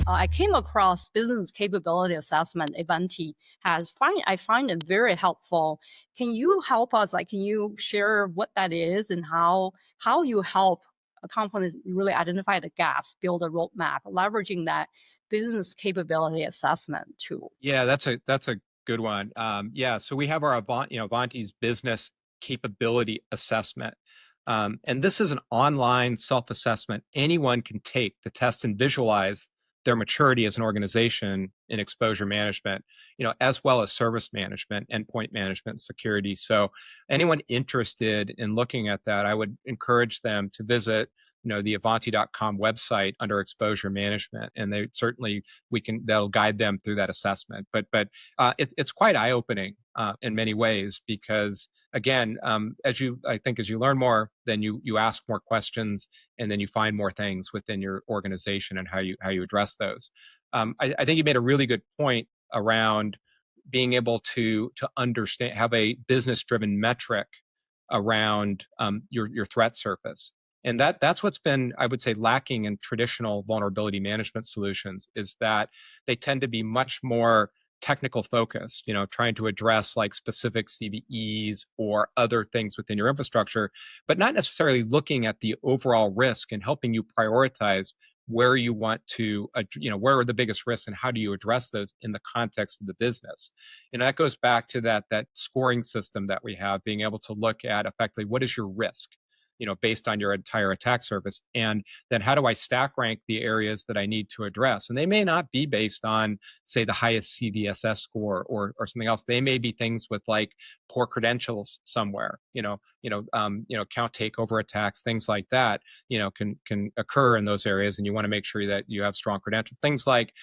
I came across business capability assessment. Ivanti I find it very helpful. Can you help us? Like, can you share what that is and how you help a company really identify the gaps, build a roadmap, leveraging that business capability assessment tool? Yeah, that's a good one. Yeah, so we have our Avanti's business capability assessment. And this is an online self-assessment anyone can take to test and visualize their maturity as an organization in exposure management, as well as service management, endpoint management, security. So anyone interested in looking at that, I would encourage them to visit, the Avanti.com website under exposure management. And they certainly that'll guide them through that assessment. It's quite eye-opening in many ways because again, I think as you learn more, then you ask more questions, and then you find more things within your organization and how you address those. I think you made a really good point around being able to understand, have a business-driven metric around your threat surface. And that's what's been, I would say, lacking in traditional vulnerability management solutions, is that they tend to be much more technical focused, trying to address like specific CVEs or other things within your infrastructure, but not necessarily looking at the overall risk and helping you prioritize where you want to, where are the biggest risks and how do you address those in the context of the business. And that goes back to that scoring system that we have, being able to look at effectively what is your risk, based on your entire attack surface. And then how do I stack rank the areas that I need to address? And they may not be based on, say, the highest CVSS score or something else. They may be things with like poor credentials somewhere, account takeover attacks, things like that, can occur in those areas. And you want to make sure that you have strong credentials. Things like,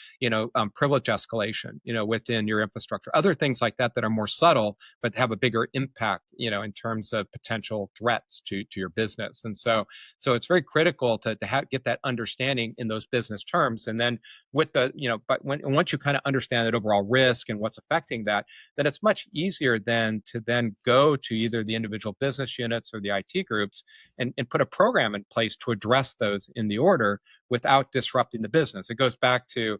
privilege escalation, within your infrastructure, other things like that that are more subtle, but have a bigger impact, in terms of potential threats to your business. And so it's very critical to get that understanding in those business terms. And then with once you kind of understand that overall risk and what's affecting that, then it's much easier then to go to either the individual business units or the IT groups and put a program in place to address those in the order without disrupting the business. It goes back to,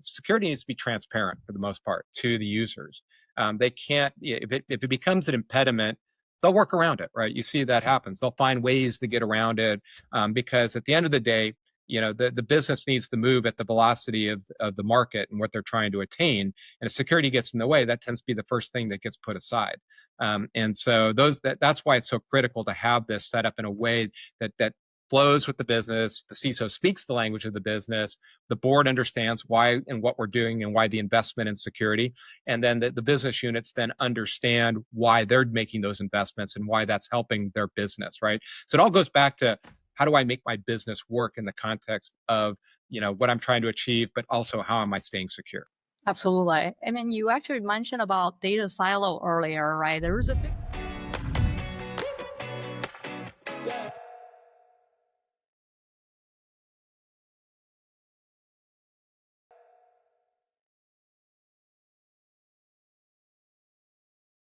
security needs to be transparent for the most part to the users. They can't, if it becomes an impediment, they'll work around it, right? You see that happens. They'll find ways to get around it, because at the end of the day, the business needs to move at the velocity of the market and what they're trying to attain. And if security gets in the way, that tends to be the first thing that gets put aside. And so that's why it's so critical to have this set up in a way that flows with the business. The CISO speaks the language of the business. The board understands why and what we're doing and why the investment in security. And then the business units then understand why they're making those investments and why that's helping their business, right? So it all goes back to, how do I make my business work in the context of, what I'm trying to achieve, but also how am I staying secure? Absolutely. I mean, you actually mentioned about data silo earlier, right? There is a big